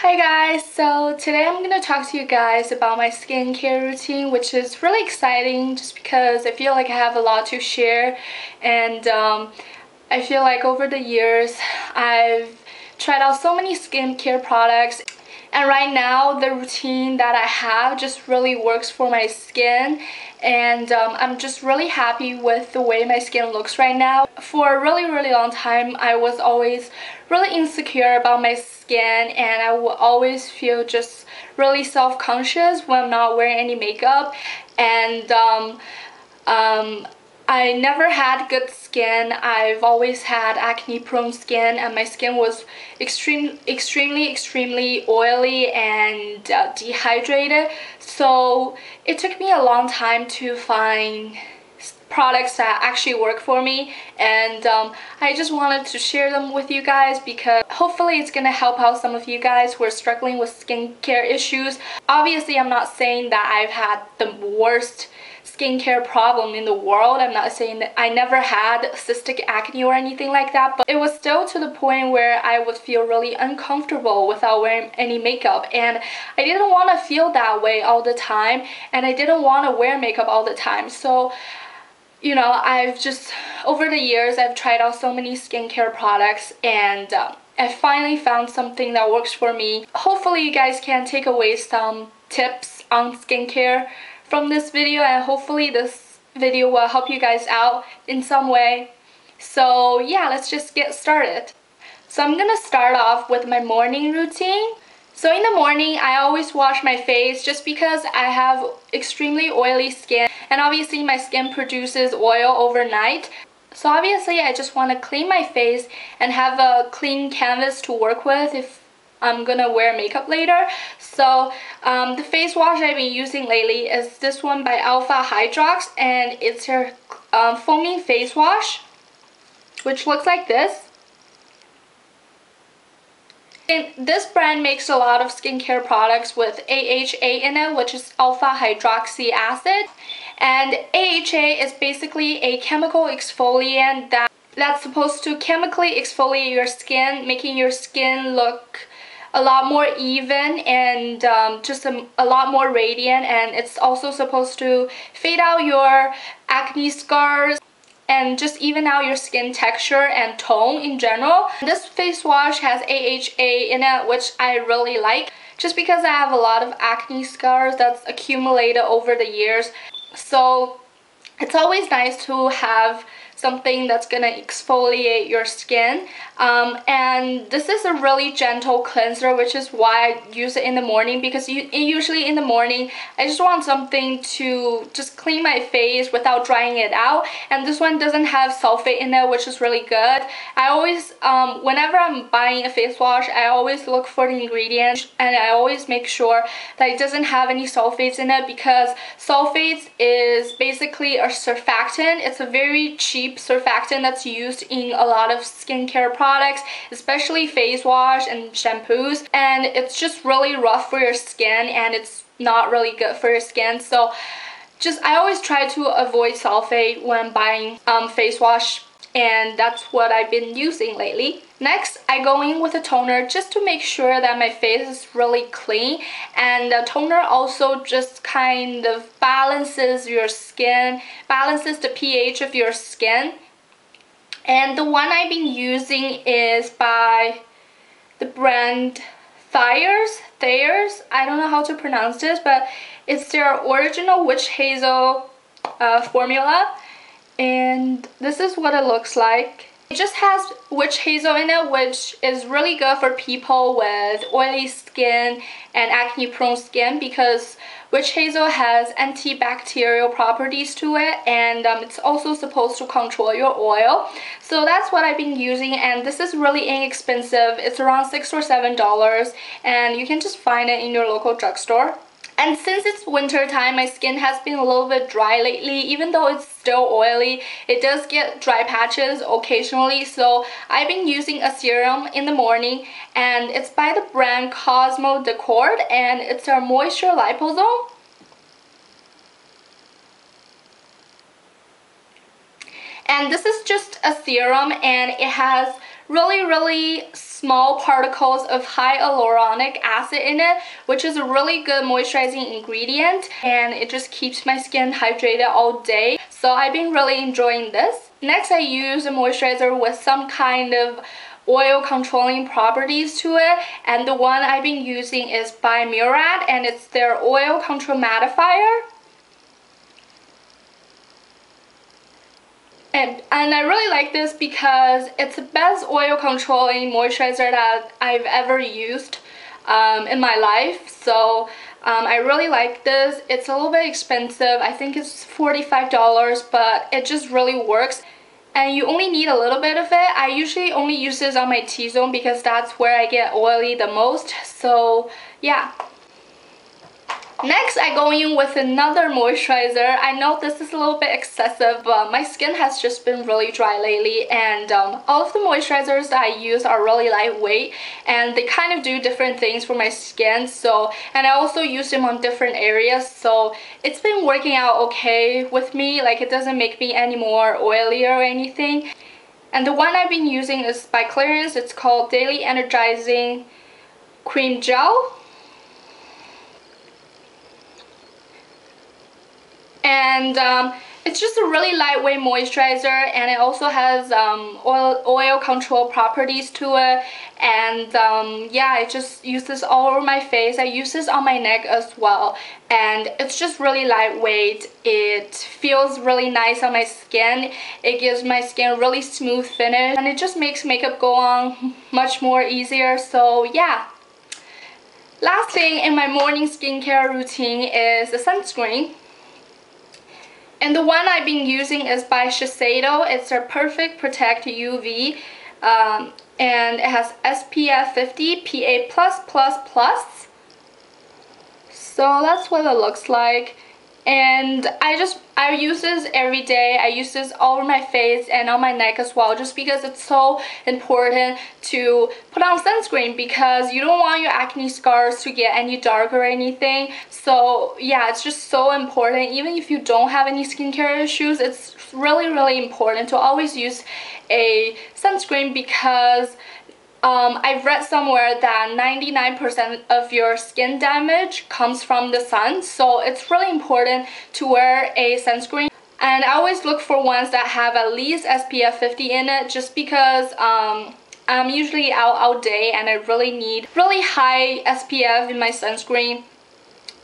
Hi guys, so today I'm going to talk to you guys about my skincare routine, which is really exciting just because I feel like I have a lot to share, and I feel like over the years I've tried out so many skincare products, and right now the routine that I have just really works for my skin, and I'm just really happy with the way my skin looks right now. For a really long time I was always really insecure about my skin, and I will always feel just really self-conscious when I'm not wearing any makeup, and I never had good skin. I've always had acne prone skin, and my skin was extremely oily and dehydrated, so it took me a long time to find products that actually work for me, and I just wanted to share them with you guys because hopefully it's gonna help out some of you guys who are struggling with skincare issues. Obviously I'm not saying that I've had the worst skincare problem in the world. I'm not saying that I never had cystic acne or anything like that, but it was still to the point where I would feel really uncomfortable without wearing any makeup, and I didn't want to feel that way all the time, and I didn't want to wear makeup all the time. So you know, I've just, over the years, I've tried out so many skincare products, and I finally found something that works for me. Hopefully you guys can take away some tips on skincare from this video, and hopefully this video will help you guys out in some way. So yeah, let's just get started. So I'm gonna start off with my morning routine. So in the morning, I always wash my face just because I have extremely oily skin, and obviously my skin produces oil overnight. So obviously I just want to clean my face and have a clean canvas to work with if I'm gonna wear makeup later. So the face wash I've been using lately is this one by Alpha Hydrox, and it's their foaming face wash, which looks like this. And this brand makes a lot of skincare products with AHA in it, which is alpha hydroxy acid. And AHA is basically a chemical exfoliant that's supposed to chemically exfoliate your skin, making your skin look a lot more even and just a lot more radiant. And it's also supposed to fade out your acne scars and just even out your skin texture and tone in general. This face wash has AHA in it, which I really like just because I have a lot of acne scars that's accumulated over the years. So it's always nice to have something that's gonna exfoliate your skin, and this is a really gentle cleanser, which is why I use it in the morning, because usually in the morning I just want something to just clean my face without drying it out, and this one doesn't have sulfate in it, which is really good. I always whenever I'm buying a face wash, I always look for the ingredients, and I always make sure that it doesn't have any sulfates in it, because sulfates is basically a surfactant. It's a very cheap surfactant that's used in a lot of skincare products, especially face wash and shampoos, and it's just really rough for your skin, and it's not really good for your skin. So just I always try to avoid sulfate when buying face wash, and that's what I've been using lately. Next, I go in with a toner just to make sure that my face is really clean, and the toner also just kind of balances your skin, balances the pH of your skin. And the one I've been using is by the brand Thayer's. I don't know how to pronounce this, but it's their original witch hazel formula, and this is what it looks like. It just has witch hazel in it, which is really good for people with oily skin and acne prone skin, because witch hazel has antibacterial properties to it, and it's also supposed to control your oil. So that's what I've been using, and this is really inexpensive. It's around $6 or $7, and you can just find it in your local drugstore. And since it's winter time, my skin has been a little bit dry lately. Even though it's still oily, it does get dry patches occasionally. So I've been using a serum in the morning, and it's by the brand Cosme Decorte, and it's a moisture liposome. And this is just a serum, and it has really small particles of hyaluronic acid in it, which is a really good moisturizing ingredient, and it just keeps my skin hydrated all day. So I've been really enjoying this. Next, I use a moisturizer with some kind of oil controlling properties to it, and the one I've been using is by Murad, and it's their oil control mattifier. And I really like this because it's the best oil controlling moisturizer that I've ever used in my life. So I really like this. It's a little bit expensive. I think it's $45, but it just really works. And you only need a little bit of it. I usually only use this on my T-zone because that's where I get oily the most. So yeah. Next, I go in with another moisturizer. I know this is a little bit excessive, but my skin has just been really dry lately, and all of the moisturizers that I use are really lightweight, and they kind of do different things for my skin. So, and I also use them on different areas, so it's been working out okay with me. Like, it doesn't make me any more oily or anything. And the one I've been using is by Clarins. It's called Daily Energizing Cream Gel. And it's just a really lightweight moisturizer, and it also has oil control properties to it. And yeah, I just use this all over my face. I use this on my neck as well, and it's just really lightweight. It feels really nice on my skin. It gives my skin a really smooth finish, and it just makes makeup go on much more easier. So yeah. Last thing in my morning skincare routine is the sunscreen. And the one I've been using is by Shiseido. It's their Perfect Protect UV, and it has SPF 50 PA+++. So that's what it looks like. And I use this every day. I use this all over my face and on my neck as well, just because it's so important to put on sunscreen, because you don't want your acne scars to get any darker or anything. So yeah, it's just so important. Even if you don't have any skincare issues, it's really important to always use a sunscreen, because I've read somewhere that 99% of your skin damage comes from the sun, so it's really important to wear a sunscreen. And I always look for ones that have at least SPF 50 in it, just because I'm usually out all day and I really need really high SPF in my sunscreen.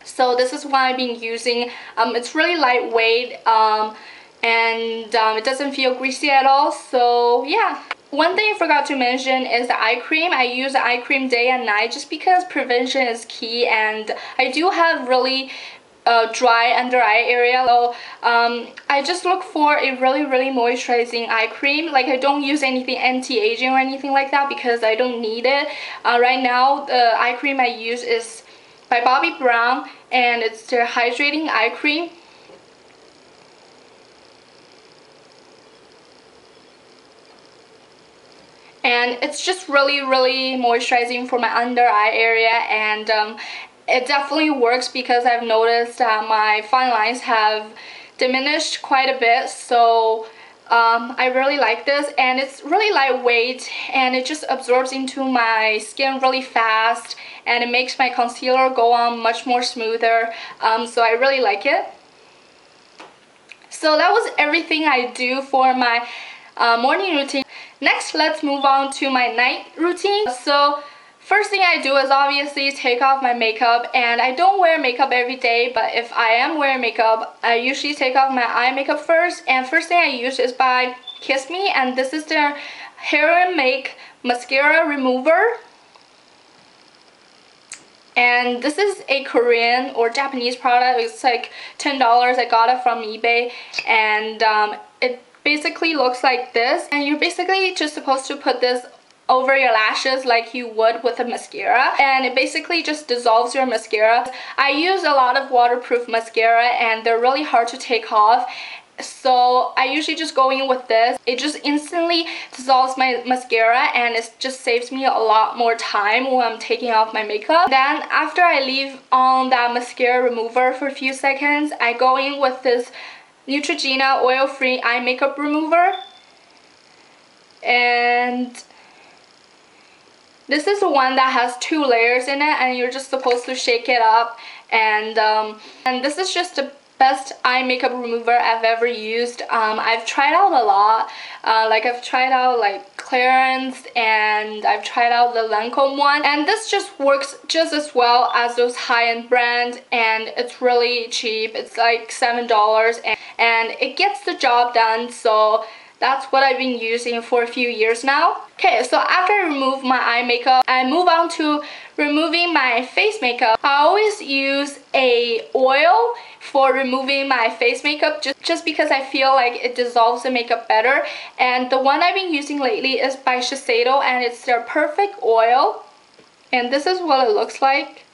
So this is what I've been using. It's really lightweight, and it doesn't feel greasy at all. So yeah. One thing I forgot to mention is the eye cream. I use the eye cream day and night just because prevention is key, and I do have really dry under eye area. So I just look for a really moisturizing eye cream. Like, I don't use anything anti-aging or anything like that because I don't need it. Right now the eye cream I use is by Bobbi Brown, and it's their hydrating eye cream. And it's just really moisturizing for my under eye area, and it definitely works because I've noticed that my fine lines have diminished quite a bit. So I really like this, and it's really lightweight, and it just absorbs into my skin really fast, and it makes my concealer go on much more smoother. So I really like it. So that was everything I do for my morning routine. Next, let's move on to my night routine. So first thing I do is obviously take off my makeup, and I don't wear makeup every day, but if I am wearing makeup, I usually take off my eye makeup first. And first thing I use is by Cosme, and this is their Hair and Make Mascara Remover. And this is a Korean or Japanese product. It's like $10. I got it from eBay, and it basically looks like this, and you're basically just supposed to put this over your lashes like you would with a mascara, and it basically just dissolves your mascara. I use a lot of waterproof mascara, and they're really hard to take off, so I usually just go in with this. It just instantly dissolves my mascara, and it just saves me a lot more time when I'm taking off my makeup. Then after I leave on that mascara remover for a few seconds, I go in with this Neutrogena oil-free eye makeup remover, and This is the one that has 2 layers in it, and you're just supposed to shake it up. And this is just the best eye makeup remover I've ever used. I've tried out a lot. I've tried out like Clarins, and I've tried out the Lancome one, and this just works just as well as those high-end brands, and it's really cheap. It's like $7, and it gets the job done. So that's what I've been using for a few years now. Okay, so after I remove my eye makeup, I move on to removing my face makeup. I always use a oil for removing my face makeup just because I feel like it dissolves the makeup better. And the one I've been using lately is by Shiseido, and it's their Perfect Oil. And this is what it looks like.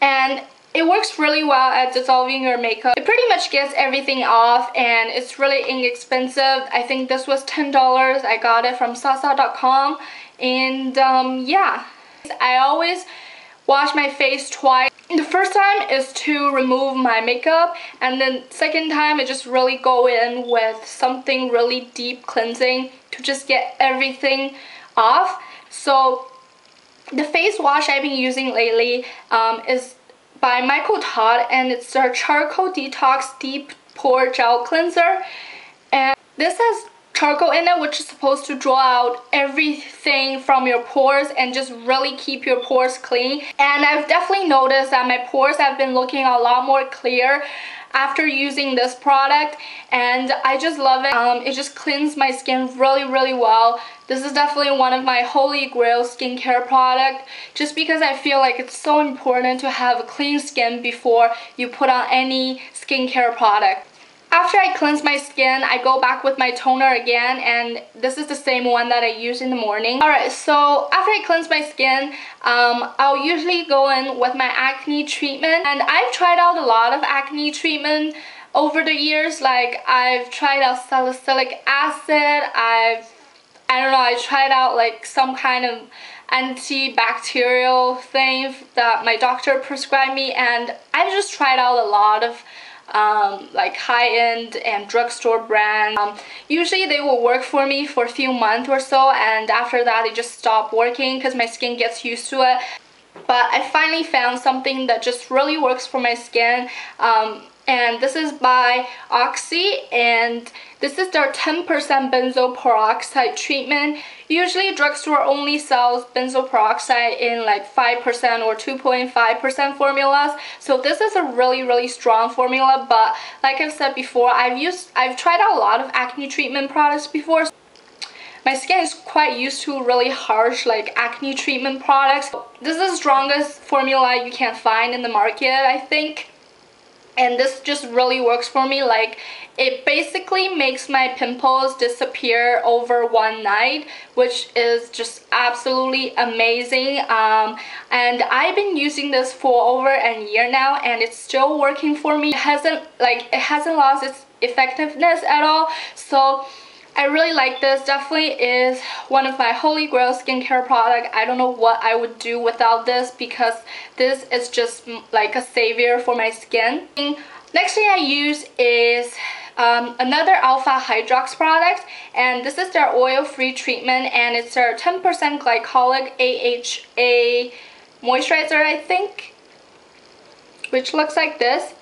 And it works really well at dissolving your makeup. It pretty much gets everything off, and it's really inexpensive. I think this was $10. I got it from sasa.com. And yeah, I always wash my face twice. The first time is to remove my makeup, and then second time I just really go in with something really deep cleansing to just get everything off. So the face wash I've been using lately is by Todd, and it's their Charcoal Detox Deep Pore Gel Cleanser. And this has charcoal in it, which is supposed to draw out everything from your pores and just really keep your pores clean. And I've definitely noticed that my pores have been looking a lot more clear after using this product, and I just love it. It just cleans my skin really well. This is definitely one of my holy grail skincare product, just because I feel like it's so important to have a clean skin before you put on any skincare product. After I cleanse my skin, I go back with my toner again, and this is the same one that I use in the morning. Alright, so after I cleanse my skin, I'll usually go in with my acne treatment. And I've tried out a lot of acne treatment over the years. Like, I've tried out salicylic acid, I tried out like some kind of antibacterial thing that my doctor prescribed me, and I've just tried out a lot of like high-end and drugstore brand. Usually they will work for me for a few months or so, and after that they just stop working because my skin gets used to it. But I finally found something that just really works for my skin, and this is by Oxy, and this is their 10% benzoyl peroxide treatment. Usually drugstore only sells benzoyl peroxide in like 5% or 2.5% formulas. So this is a really strong formula, but like I've said before, I've tried out a lot of acne treatment products before. My skin is quite used to really harsh like acne treatment products. This is the strongest formula you can find in the market, I think. And this just really works for me. Like, it basically makes my pimples disappear over one night, which is just absolutely amazing. And I've been using this for over a year now, and it's still working for me. It hasn't lost its effectiveness at all. So I really like this. Definitely is one of my holy grail skincare product. I don't know what I would do without this, because this is just like a savior for my skin. Next thing I use is another alpha hydrox product, and this is their oil-free treatment, and it's their 10% glycolic AHA moisturizer, I think, which looks like this.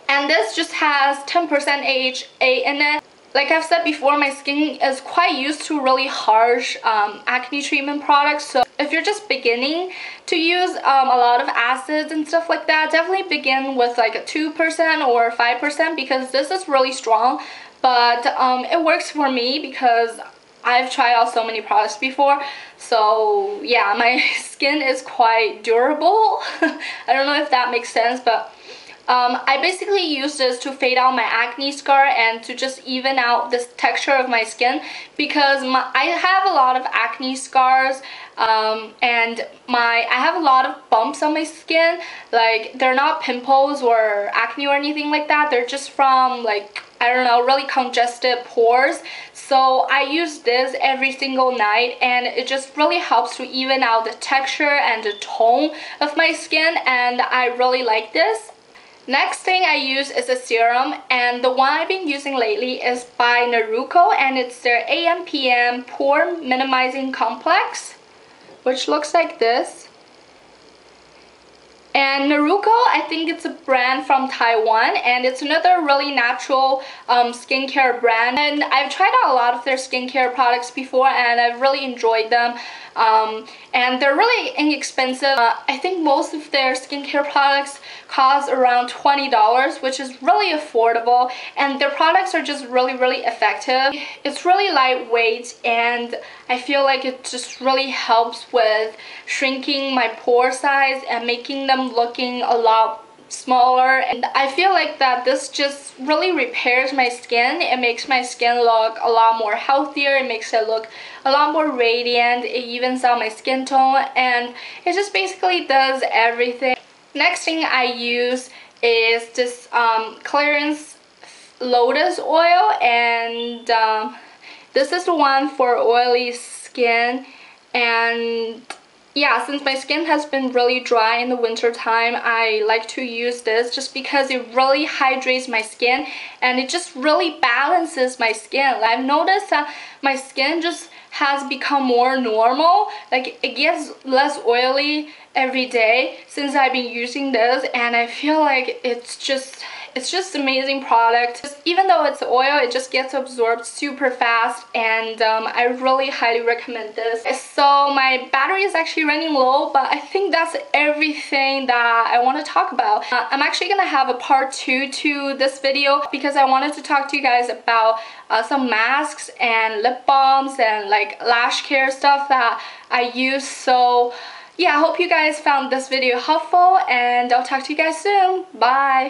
And this just has 10% AHA in it. Like I've said before, my skin is quite used to really harsh acne treatment products. So if you're just beginning to use a lot of acids and stuff like that, definitely begin with like a 2% or 5%, because this is really strong. But it works for me because I've tried out so many products before. So yeah, my skin is quite durable. I don't know if that makes sense, but I basically use this to fade out my acne scar and to just even out this texture of my skin, because I have a lot of acne scars, and I have a lot of bumps on my skin. Like, they're not pimples or acne or anything like that. They're just from, like, I don't know, really congested pores. So I use this every single night, and it just really helps to even out the texture and the tone of my skin, and I really like this. Next thing I use is a serum, and the one I've been using lately is by Naruko, and it's their ampm pore minimizing complex, which looks like this. And Naruko, I think it's a brand from Taiwan, and it's another really natural skincare brand. And I've tried out a lot of their skincare products before, and I've really enjoyed them. And they're really inexpensive. I think most of their skincare products cost around $20, which is really affordable, and their products are just really effective. It's really lightweight, and I feel like it just really helps with shrinking my pore size and making them looking a lot smaller. And I feel like that this just really repairs my skin. It makes my skin look a lot more healthier. It makes it look a lot more radiant. It evens out my skin tone, and it just basically does everything. Next thing I use is this clarins lotus oil, and this is the one for oily skin. And yeah, since my skin has been really dry in the winter time, I like to use this just because it really hydrates my skin, and it just really balances my skin. I've noticed that my skin just has become more normal. Like, it gets less oily every day since I've been using this, and I feel like it's just amazing product. Even though it's oil, it just gets absorbed super fast, and I really highly recommend this. So my battery is actually running low, but I think that's everything that I want to talk about. I'm actually gonna have a part 2 to this video because I wanted to talk to you guys about some masks and lip balms and like lash care stuff that I use. So yeah, I hope you guys found this video helpful, and I'll talk to you guys soon. Bye!